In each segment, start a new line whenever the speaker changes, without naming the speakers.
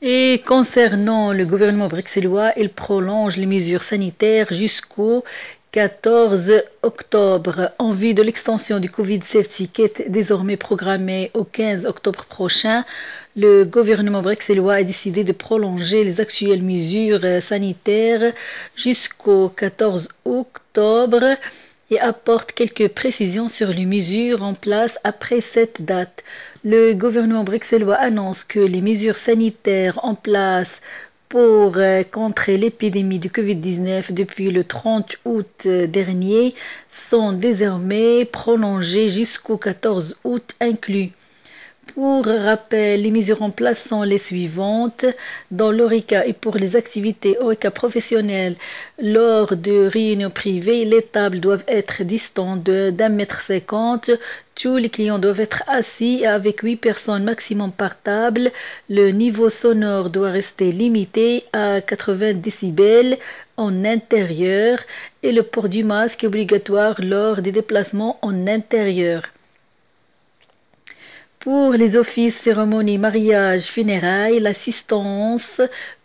Et concernant le gouvernement bruxellois, il prolonge les mesures sanitaires jusqu'au 14 octobre en vue de l'extension du Covid Safety Kit désormais programmée au 15 octobre prochain. Le gouvernement bruxellois a décidé de prolonger les actuelles mesures sanitaires jusqu'au 14 octobre et apporte quelques précisions sur les mesures en place après cette date. Le gouvernement bruxellois annonce que les mesures sanitaires en place pour contrer l'épidémie de Covid-19 depuis le 30 août dernier sont désormais prolongées jusqu'au 14 août inclus. Pour rappel, les mesures en place sont les suivantes. Dans l'ORECA et pour les activités ORECA professionnelles, lors de réunions privées, les tables doivent être distantes d'1,50 m. Tous les clients doivent être assis avec 8 personnes maximum par table. Le niveau sonore doit rester limité à 80 décibels en intérieur et le port du masque est obligatoire lors des déplacements en intérieur. Pour les offices, cérémonies, mariages, funérailles, l'assistance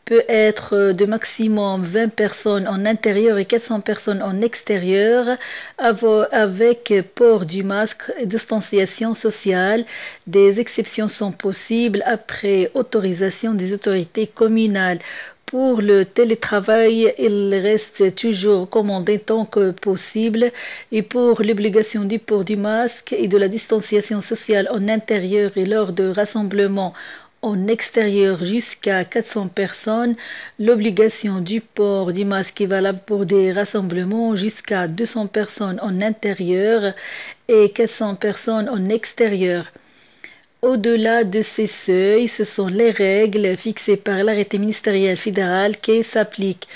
peut être de maximum 20 personnes en intérieur et 400 personnes en extérieur avec port du masque et distanciation sociale. Des exceptions sont possibles après autorisation des autorités communales. Pour le télétravail, il reste toujours recommandé tant que possible et pour l'obligation du port du masque et de la distanciation sociale en intérieur et lors de rassemblements en extérieur jusqu'à 400 personnes, l'obligation du port du masque est valable pour des rassemblements jusqu'à 200 personnes en intérieur et 400 personnes en extérieur. Au-delà de ces seuils, ce sont les règles fixées par l'arrêté ministériel fédéral qui s'appliquent.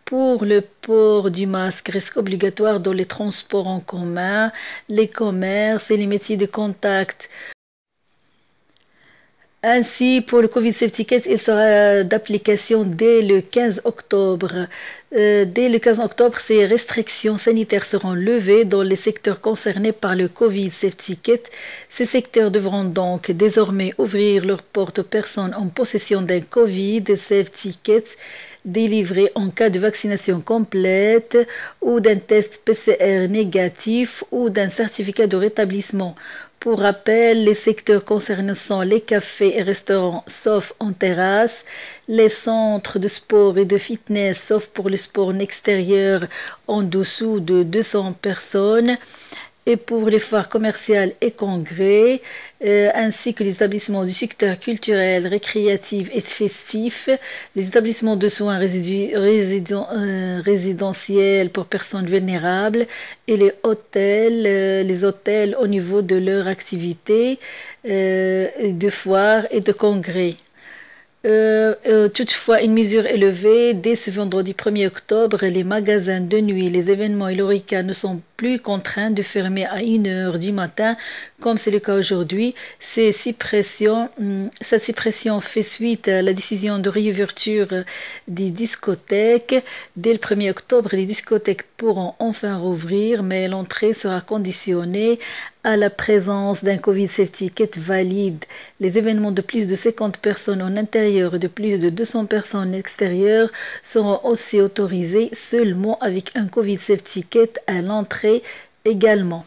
Pour le port du masque reste obligatoire dans les transports en commun, les commerces et les métiers de contact. Ainsi, pour le Covid Safety Kit, il sera d'application dès le 15 octobre. Dès le 15 octobre, ces restrictions sanitaires seront levées dans les secteurs concernés par le Covid Safety Kit. Ces secteurs devront donc désormais ouvrir leurs portes aux personnes en possession d'un Covid Safety Kit délivré en cas de vaccination complète ou d'un test PCR négatif ou d'un certificat de rétablissement. Pour rappel, les secteurs concernés sont les cafés et restaurants, sauf en terrasse, les centres de sport et de fitness, sauf pour le sport en extérieur en dessous de 200 personnes, et pour les foires commerciales et congrès, ainsi que les établissements du secteur culturel, récréatif et festif, les établissements de soins résidentiels pour personnes vulnérables et les hôtels au niveau de leur activité de foires et de congrès. Toutefois, une mesure est levée. Dès ce vendredi 1er octobre, les magasins de nuit, les événements et l'ORECA ne sont plus contraints de fermer à 1 h du matin, comme c'est le cas aujourd'hui. Cette suppression fait suite à la décision de réouverture des discothèques. Dès le 1er octobre, les discothèques pourront enfin rouvrir, mais l'entrée sera conditionnée à la présence d'un Covid Safety Kit valide. Les événements de plus de 50 personnes en intérieur et de plus de 200 personnes en extérieur seront aussi autorisés seulement avec un Covid Safety Kit à l'entrée également.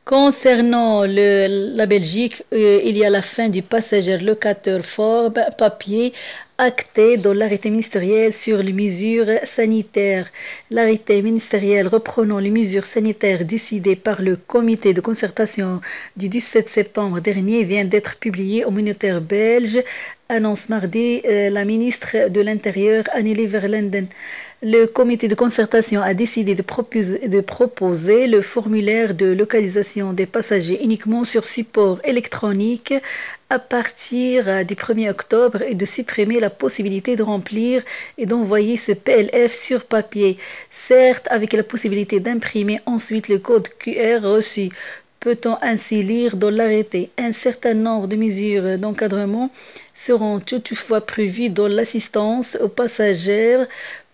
Concernant la Belgique, il y a la fin du passager locateur fort papier acté dans l'arrêté ministériel sur les mesures sanitaires. L'arrêté ministériel reprenant les mesures sanitaires décidées par le comité de concertation du 17 septembre dernier vient d'être publié au Moniteur belge, annonce mardi la ministre de l'Intérieur Annelie Verlinden. Le comité de concertation a décidé de proposer le formulaire de localisation des passagers uniquement sur support électronique à partir du 1er octobre et de supprimer la possibilité de remplir et d'envoyer ce PLF sur papier, certes avec la possibilité d'imprimer ensuite le code QR reçu. Peut-on ainsi lire dans l'arrêté? Un certain nombre de mesures d'encadrement seront toutefois prévues dans l'assistance aux passagers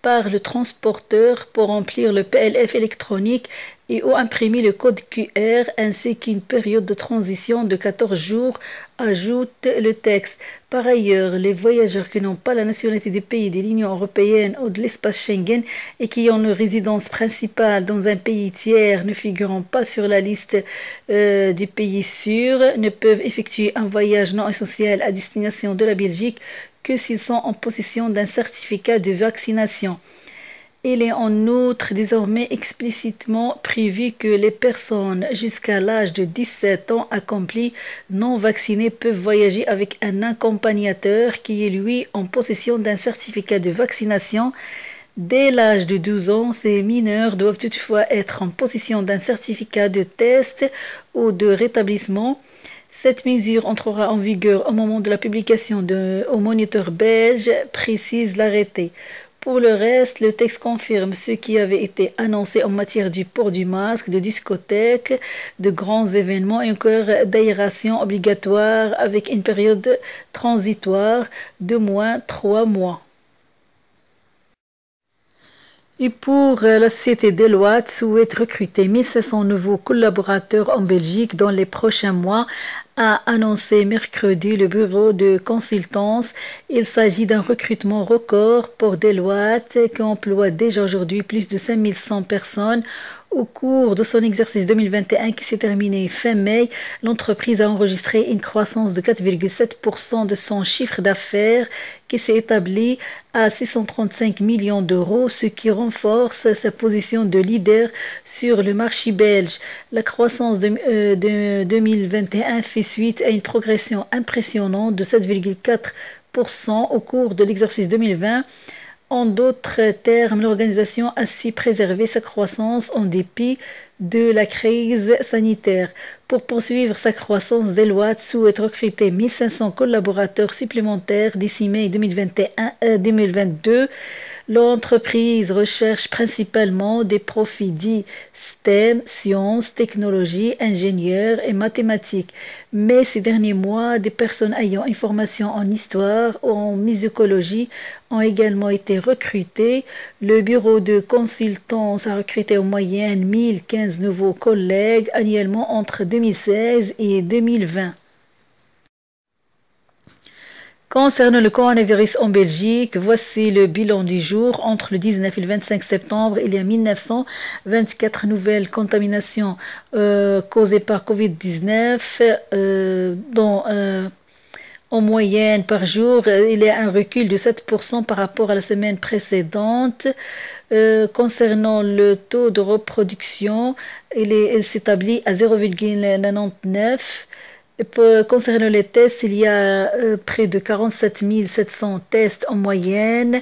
par le transporteur pour remplir le PLF électronique et ont imprimé le code QR ainsi qu'une période de transition de 14 jours, ajoute le texte. Par ailleurs, les voyageurs qui n'ont pas la nationalité des pays de l'Union européenne ou de l'espace Schengen et qui ont leur résidence principale dans un pays tiers ne figurant pas sur la liste des pays sûrs ne peuvent effectuer un voyage non essentiel à destination de la Belgique que s'ils sont en possession d'un certificat de vaccination. Il est en outre désormais explicitement prévu que les personnes jusqu'à l'âge de 17 ans accomplis non vaccinées peuvent voyager avec un accompagnateur qui est lui en possession d'un certificat de vaccination. Dès l'âge de 12 ans, ces mineurs doivent toutefois être en possession d'un certificat de test ou de rétablissement. Cette mesure entrera en vigueur au moment de la publication au Moniteur belge, précise l'arrêté. Pour le reste, le texte confirme ce qui avait été annoncé en matière du port du masque, de discothèques, de grands événements et encore d'aération obligatoire avec une période transitoire de moins 3 mois. Et pour la société Deloitte souhaite recruter 1500 nouveaux collaborateurs en Belgique dans les prochains mois, a annoncé mercredi le bureau de consultance. Il s'agit d'un recrutement record pour Deloitte qui emploie déjà aujourd'hui plus de 5100 personnes. Au cours de son exercice 2021 qui s'est terminé fin mai, l'entreprise a enregistré une croissance de 4,7% de son chiffre d'affaires qui s'est établi à 635 millions d'euros, ce qui renforce sa position de leader sur le marché belge. La croissance de 2021 fait suite à une progression impressionnante de 7,4% au cours de l'exercice 2020. En d'autres termes, l'organisation a su préserver sa croissance en dépit de la crise sanitaire. Pour poursuivre sa croissance, Deloitte souhaite recruter 1500 collaborateurs supplémentaires d'ici mai 2022. L'entreprise recherche principalement des profils dits STEM, sciences, technologies, ingénieurs et mathématiques. Mais ces derniers mois, des personnes ayant une formation en histoire ou en musicologie ont également été recrutées. Le bureau de consultance a recruté en moyenne 1015 nouveaux collègues annuellement entre 2016 et 2020. Concernant le coronavirus en Belgique, voici le bilan du jour. Entre le 19 et le 25 septembre, il y a 1924 nouvelles contaminations causées par Covid-19, dont en moyenne par jour, il y a un recul de 7% par rapport à la semaine précédente. Concernant le taux de reproduction, il s'établit à 0,99. Concernant les tests, il y a près de 47 700 tests en moyenne.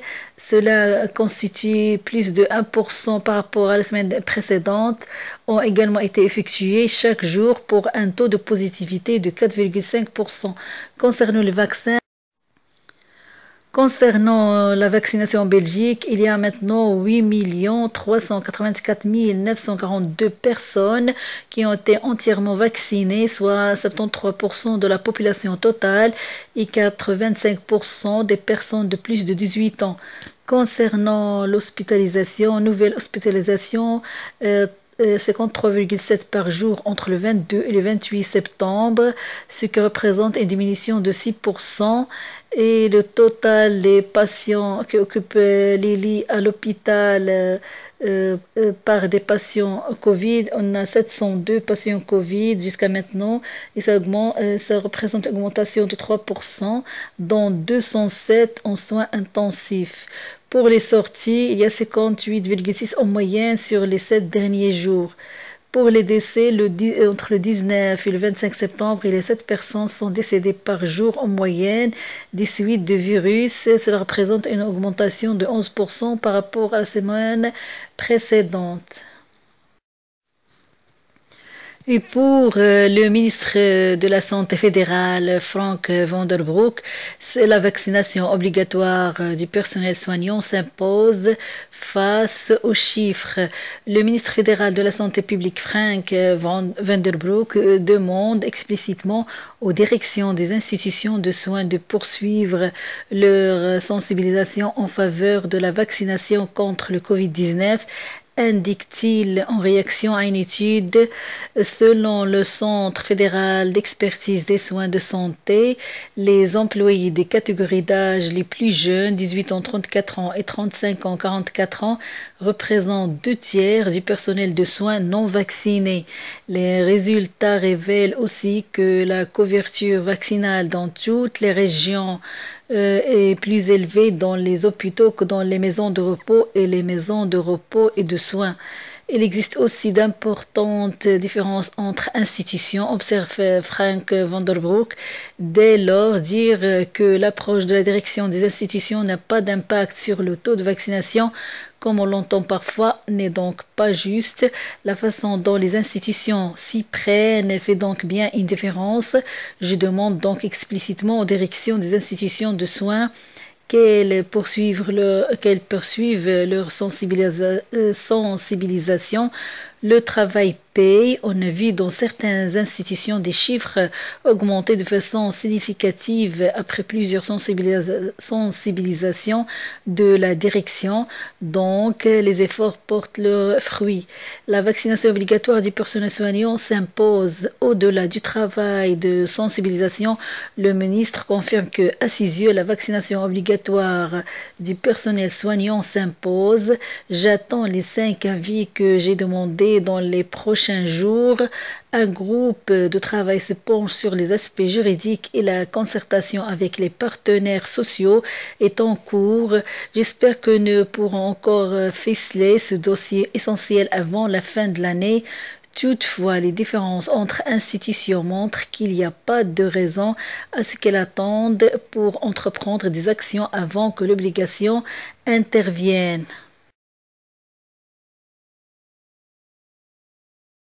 Cela constitue plus de 1% par rapport à la semaine précédente. Ont également été effectués chaque jour pour un taux de positivité de 4,5%. Concernant la vaccination en Belgique, il y a maintenant 8 384 942 personnes qui ont été entièrement vaccinées, soit 73% de la population totale et 85% des personnes de plus de 18 ans. Concernant l'hospitalisation, nouvelle hospitalisation, 53,7 par jour entre le 22 et le 28 septembre, ce qui représente une diminution de 6%. Et le total des patients qui occupent les lits à l'hôpital par des patients Covid, on a 702 patients Covid jusqu'à maintenant et ça représente une augmentation de 3%, dont 207 en soins intensifs. Pour les sorties, il y a 58,6 en moyenne sur les 7 derniers jours. Pour les décès, entre le 19 et le 25 septembre, les 7 personnes sont décédées par jour en moyenne des suites de virus. Cela représente une augmentation de 11% par rapport à la semaine précédente. Et pour le ministre de la Santé fédéral, Frank Vanderbroek, la vaccination obligatoire du personnel soignant s'impose face aux chiffres. Le ministre fédéral de la Santé publique, Frank Vanderbroek, demande explicitement aux directions des institutions de soins de poursuivre leur sensibilisation en faveur de la vaccination contre le Covid-19, indique-t-il en réaction à une étude. Selon le Centre fédéral d'expertise des soins de santé, les employés des catégories d'âge les plus jeunes, 18 ans 34 ans et 35 ans 44 ans, représentent 2 tiers du personnel de soins non vacciné. Les résultats révèlent aussi que la couverture vaccinale dans toutes les régions est plus élevée dans les hôpitaux que dans les maisons de repos et les maisons de repos et de soins. Il existe aussi d'importantes différences entre institutions, observe Frank Vanderbroek. Dès lors, dire que l'approche de la direction des institutions n'a pas d'impact sur le taux de vaccination, comme on l'entend parfois, n'est donc pas juste. La façon dont les institutions s'y prennent fait donc bien une différence. Je demande donc explicitement aux directions des institutions de soins qu'elles poursuivent leur sensibilisation. Le travail paye. On a vu dans certaines institutions des chiffres augmenter de façon significative après plusieurs sensibilisations de la direction. Donc, les efforts portent leurs fruits. La vaccination obligatoire du personnel soignant s'impose au-delà du travail de sensibilisation. Le ministre confirme que, à ses yeux, la vaccination obligatoire du personnel soignant s'impose. J'attends les 5 avis que j'ai demandés dans les prochains jours. Un groupe de travail se penche sur les aspects juridiques et la concertation avec les partenaires sociaux est en cours. J'espère que nous pourrons encore ficeler ce dossier essentiel avant la fin de l'année. Toutefois, les différences entre institutions montrent qu'il n'y a pas de raison à ce qu'elles attendent pour entreprendre des actions avant que l'obligation intervienne.